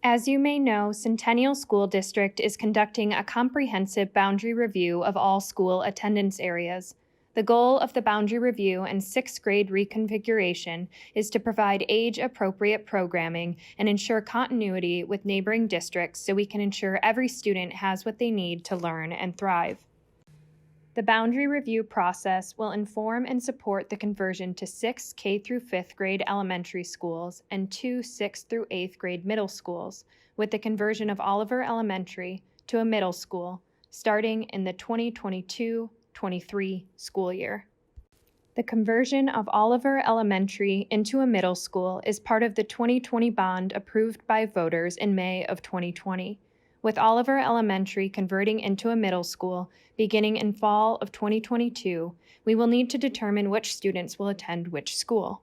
As you may know, Centennial School District is conducting a comprehensive boundary review of all school attendance areas. The goal of the boundary review and sixth grade reconfiguration is to provide age-appropriate programming and ensure continuity with neighboring districts so we can ensure every student has what they need to learn and thrive. The boundary review process will inform and support the conversion to 6 K through 5th grade elementary schools and 2 6th through 8th grade middle schools, with the conversion of Oliver Elementary to a middle school, starting in the 2022-23 school year. The conversion of Oliver Elementary into a middle school is part of the 2020 bond approved by voters in May of 2020. With Oliver Elementary converting into a middle school beginning in fall of 2022, we will need to determine which students will attend which school.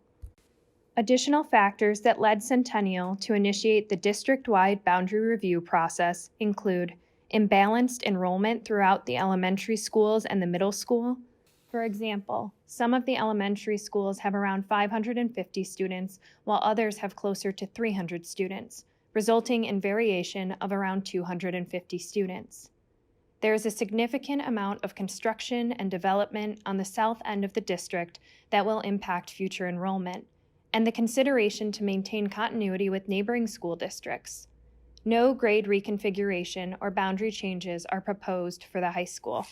Additional factors that led Centennial to initiate the district-wide boundary review process include imbalanced enrollment throughout the elementary schools and the middle school. For example, some of the elementary schools have around 550 students, while others have closer to 300 students, resulting in variation of around 250 students. There is a significant amount of construction and development on the south end of the district that will impact future enrollment, and the consideration to maintain continuity with neighboring school districts. No grade reconfiguration or boundary changes are proposed for the high school.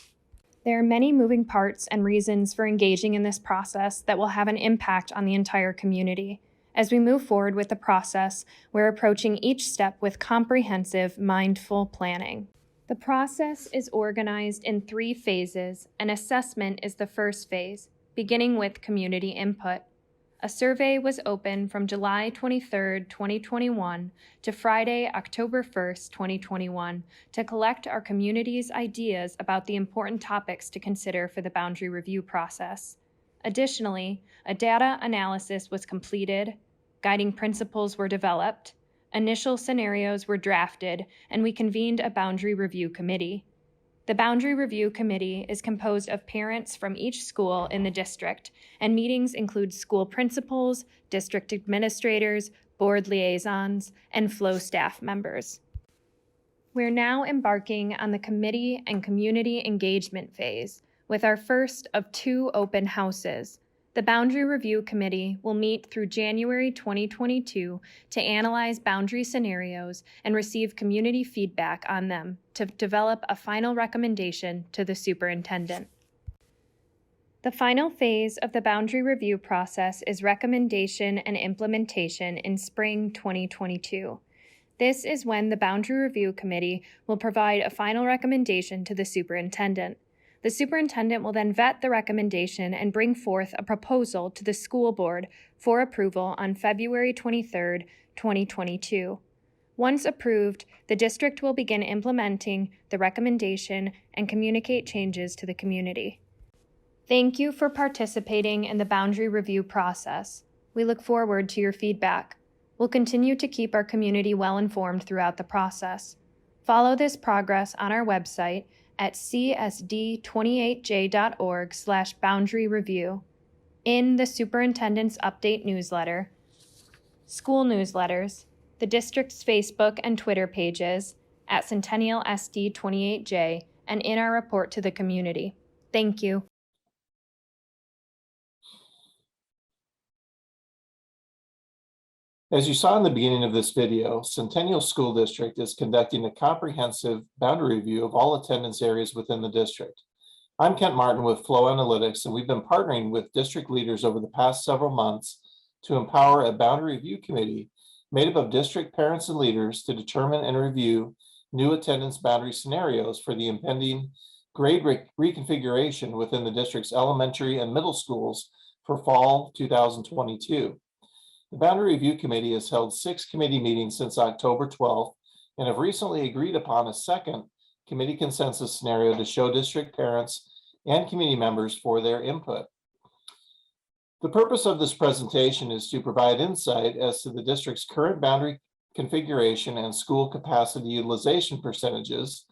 There are many moving parts and reasons for engaging in this process that will have an impact on the entire community. As we move forward with the process, we're approaching each step with comprehensive, mindful planning. The process is organized in 3 phases, and assessment is the first phase, beginning with community input. A survey was open from July 23, 2021 to Friday, October 1, 2021 to collect our community's ideas about the important topics to consider for the boundary review process. Additionally, a data analysis was completed, guiding principles were developed, initial scenarios were drafted, and we convened a boundary review committee. The Boundary Review Committee is composed of parents from each school in the district, and meetings include school principals, district administrators, board liaisons, and flow staff members. We're now embarking on the committee and community engagement phase with our first of 2 open houses. The Boundary Review Committee will meet through January 2022 to analyze boundary scenarios and receive community feedback on them to develop a final recommendation to the superintendent. The final phase of the boundary review process is recommendation and implementation in spring 2022. This is when the Boundary Review Committee will provide a final recommendation to the superintendent. The superintendent will then vet the recommendation and bring forth a proposal to the school board for approval on February 23, 2022. Once approved, the district will begin implementing the recommendation and communicate changes to the community. Thank you for participating in the boundary review process. We look forward to your feedback. We'll continue to keep our community well informed throughout the process. Follow this progress on our website at csd28j.org/boundary review, in the Superintendent's Update newsletter, school newsletters, the district's Facebook and Twitter pages, at Centennial SD28J, and in our report to the community. Thank you. As you saw in the beginning of this video, Centennial School District is conducting a comprehensive boundary review of all attendance areas within the district. I'm Kent Martin with Flow Analytics, and we've been partnering with district leaders over the past several months to empower a boundary review committee made up of district parents and leaders to determine and review new attendance boundary scenarios for the impending grade reconfiguration within the district's elementary and middle schools for fall 2022. The Boundary Review Committee has held 6 committee meetings since October 12th and have recently agreed upon a second committee consensus scenario to show district parents and community members for their input. The purpose of this presentation is to provide insight as to the district's current boundary configuration and school capacity utilization percentages,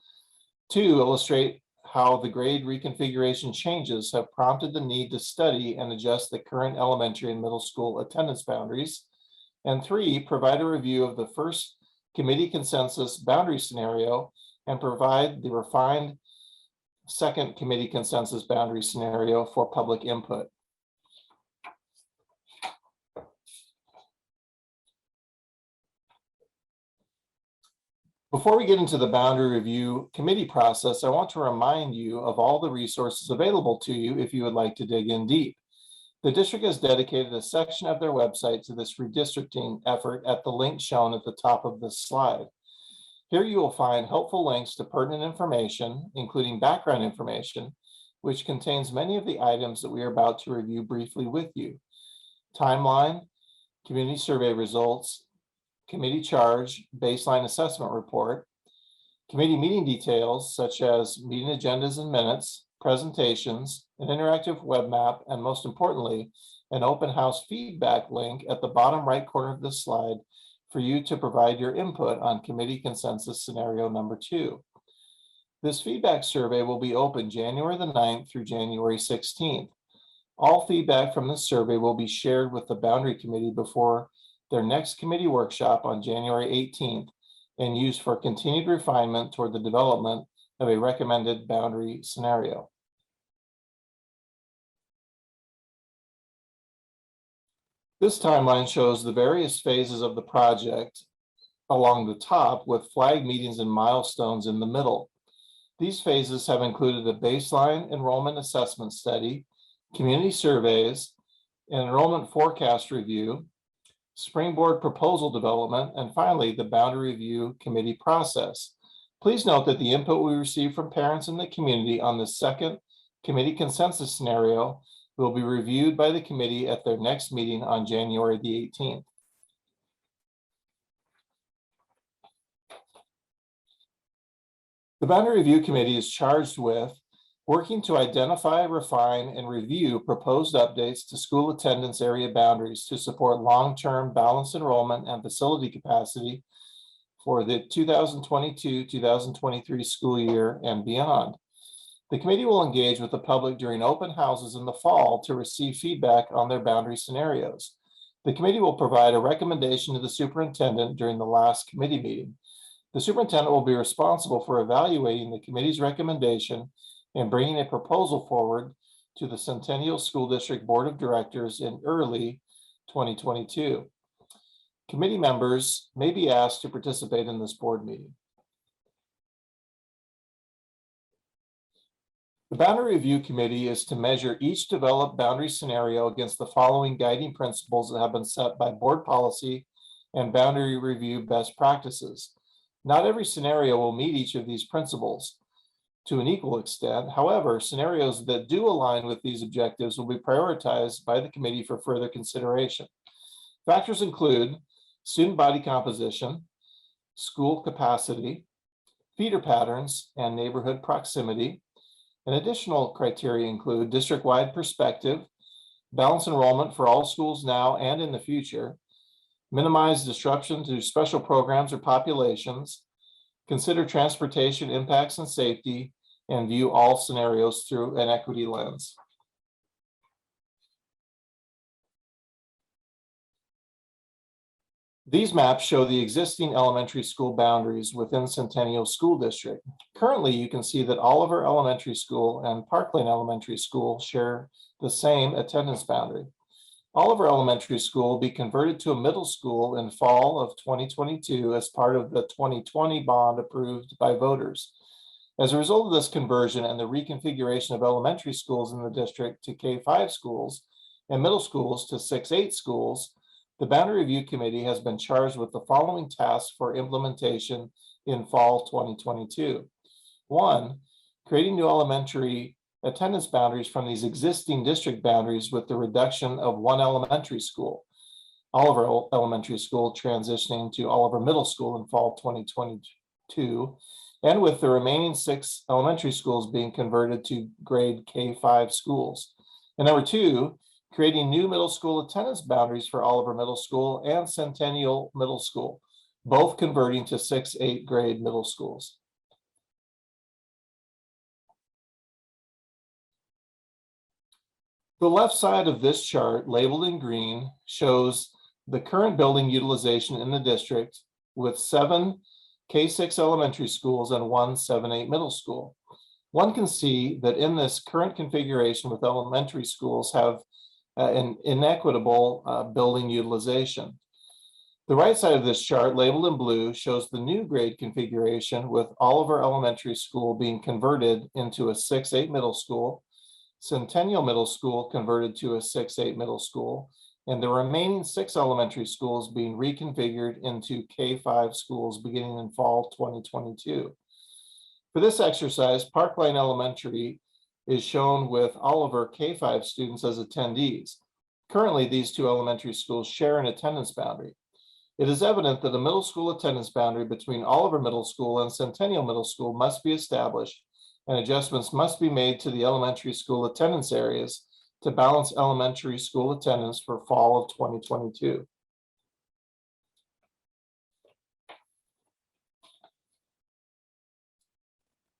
to illustrate how the grade reconfiguration changes have prompted the need to study and adjust the current elementary and middle school attendance boundaries, and 3, provide a review of the first committee consensus boundary scenario and provide the refined second committee consensus boundary scenario for public input. Before we get into the boundary review committee process, I want to remind you of all the resources available to you if you would like to dig in deep. The district has dedicated a section of their website to this redistricting effort at the link shown at the top of this slide. Here you will find helpful links to pertinent information, including background information, which contains many of the items that we are about to review briefly with you. Timeline, community survey results, committee charge, baseline assessment report, committee meeting details such as meeting agendas and minutes, presentations, an interactive web map, and most importantly, an open house feedback link at the bottom right corner of this slide for you to provide your input on committee consensus scenario number 2. This feedback survey will be open January the 9th through January 16th. All feedback from this survey will be shared with the Boundary Committee before their next committee workshop on January 18th and used for continued refinement toward the development of a recommended boundary scenario. This timeline shows the various phases of the project along the top with flag meetings and milestones in the middle. These phases have included a baseline enrollment assessment study, community surveys, an enrollment forecast review, springboard proposal development, and finally, the boundary review committee process. Please note that the input we receive from parents in the community on the second committee consensus scenario will be reviewed by the committee at their next meeting on January the 18th. The Boundary Review Committee is charged with working to identify, refine, and review proposed updates to school attendance area boundaries to support long-term balanced enrollment and facility capacity for the 2022-2023 school year and beyond. The committee will engage with the public during open houses in the fall to receive feedback on their boundary scenarios. The committee will provide a recommendation to the superintendent during the last committee meeting. The superintendent will be responsible for evaluating the committee's recommendation and bringing a proposal forward to the Centennial School District Board of Directors in early 2022. Committee members may be asked to participate in this board meeting. The Boundary Review Committee is to measure each developed boundary scenario against the following guiding principles that have been set by board policy and boundary review best practices. Not every scenario will meet each of these principles to an equal extent. However, scenarios that do align with these objectives will be prioritized by the committee for further consideration. Factors include student body composition, school capacity, feeder patterns, and neighborhood proximity. And additional criteria include district-wide perspective, balanced enrollment for all schools now and in the future, minimize disruption to special programs or populations, consider transportation impacts and safety, and view all scenarios through an equity lens. These maps show the existing elementary school boundaries within Centennial School District. Currently, you can see that Oliver Elementary School and Parkland Elementary School share the same attendance boundary. Oliver Elementary School will be converted to a middle school in fall of 2022 as part of the 2020 bond approved by voters. As a result of this conversion and the reconfiguration of elementary schools in the district to K-5 schools and middle schools to 6-8 schools, the Boundary Review Committee has been charged with the following tasks for implementation in fall 2022. 1, creating new elementary attendance boundaries from these existing district boundaries with the reduction of 1 elementary school. Oliver Elementary School transitioning to Oliver Middle School in fall 2022, and with the remaining 6 elementary schools being converted to grade K-5 schools. And number 2, creating new middle school attendance boundaries for Oliver Middle School and Centennial Middle School, both converting to 6-8 grade middle schools. The left side of this chart, labeled in green, shows the current building utilization in the district with 7 K-6 elementary schools and 1 7-8 middle school. One can see that in this current configuration with elementary schools have an inequitable building utilization. The right side of this chart, labeled in blue, shows the new grade configuration with Oliver Elementary School being converted into a 6-8 middle school, Centennial Middle School converted to a 6-8 middle school, and the remaining 6 elementary schools being reconfigured into K-5 schools beginning in fall 2022. For this exercise, Park Lane Elementary is shown with Oliver K-5 students as attendees. Currently, these 2 elementary schools share an attendance boundary. It is evident that a middle school attendance boundary between Oliver Middle School and Centennial Middle School must be established, and adjustments must be made to the elementary school attendance areas to balance elementary school attendance for fall of 2022.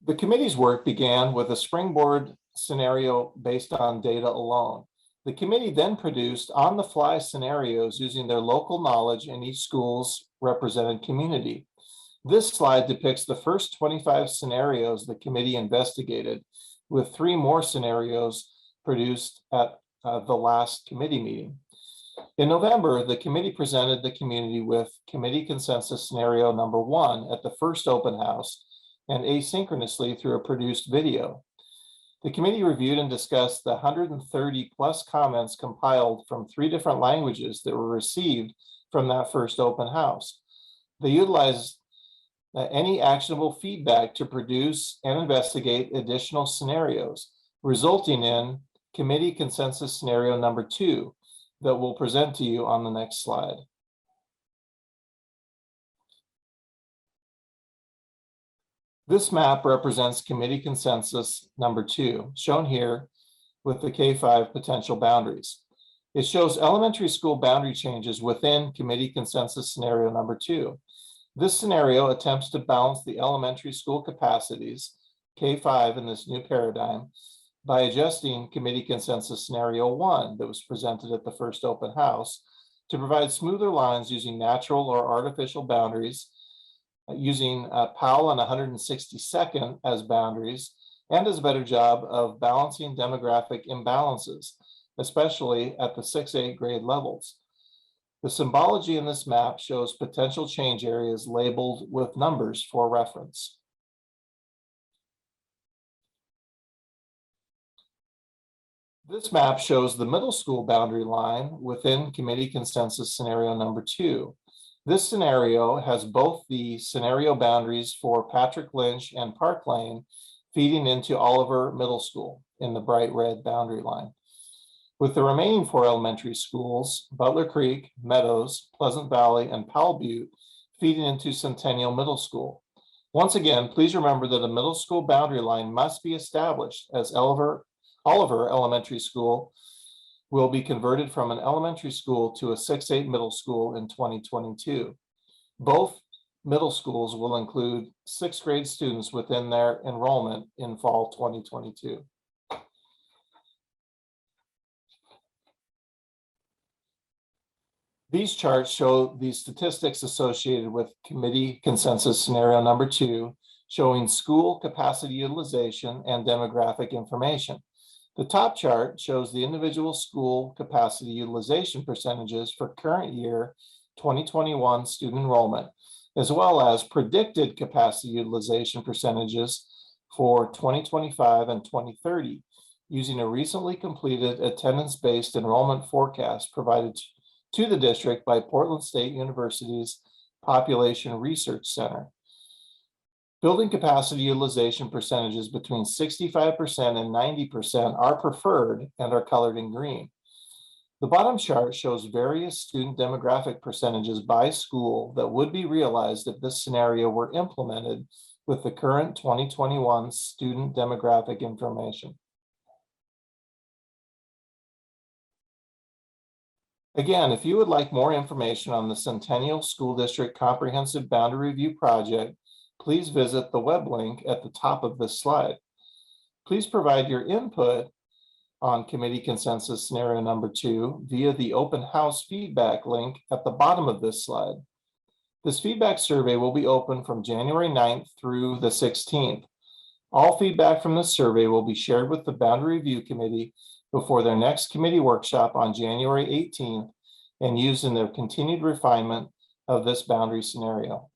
The committee's work began with a springboard scenario based on data alone. The committee then produced on-the-fly scenarios using their local knowledge in each school's represented community. This slide depicts the first 25 scenarios the committee investigated, with 3 more scenarios produced at the last committee meeting. In November, the committee presented the community with committee consensus scenario number 1 at the first open house and asynchronously through a produced video. The committee reviewed and discussed the 130 plus comments compiled from 3 different languages that were received from that first open house. They utilized any actionable feedback to produce and investigate additional scenarios, resulting in committee consensus scenario number 2 that we'll present to you on the next slide. This map represents committee consensus number 2, shown here with the K-5 potential boundaries. It shows elementary school boundary changes within committee consensus scenario number 2. This scenario attempts to balance the elementary school capacities, K-5 in this new paradigm, by adjusting committee consensus scenario 1 that was presented at the first open house to provide smoother lines using natural or artificial boundaries, using Powell and 162nd as boundaries, and does a better job of balancing demographic imbalances, especially at the 6-8 grade levels. The symbology in this map shows potential change areas labeled with numbers for reference. This map shows the middle school boundary line within committee consensus scenario number 2. This scenario has both the scenario boundaries for Patrick Lynch and Park Lane feeding into Oliver Middle School in the bright red boundary line, with the remaining 4 elementary schools, Butler Creek, Meadows, Pleasant Valley, and Powell Butte, feeding into Centennial Middle School. Once again, please remember that a middle school boundary line must be established, as Oliver Elementary School will be converted from an elementary school to a 6-8 middle school in 2022. Both middle schools will include 6th grade students within their enrollment in fall 2022. These charts show the statistics associated with committee consensus scenario number 2, showing school capacity utilization and demographic information. The top chart shows the individual school capacity utilization percentages for current year 2021 student enrollment, as well as predicted capacity utilization percentages for 2025 and 2030, using a recently completed attendance-based enrollment forecast provided to the district by Portland State University's Population Research Center. Building capacity utilization percentages between 65% and 90% are preferred and are colored in green. The bottom chart shows various student demographic percentages by school that would be realized if this scenario were implemented with the current 2021 student demographic information. Again, if you would like more information on the Centennial School District Comprehensive Boundary Review Project, please visit the web link at the top of this slide. Please provide your input on committee consensus scenario number 2 via the open house feedback link at the bottom of this slide. This feedback survey will be open from January 9th through the 16th. All feedback from this survey will be shared with the Boundary Review Committee before their next committee workshop on January 18th and used in their continued refinement of this boundary scenario.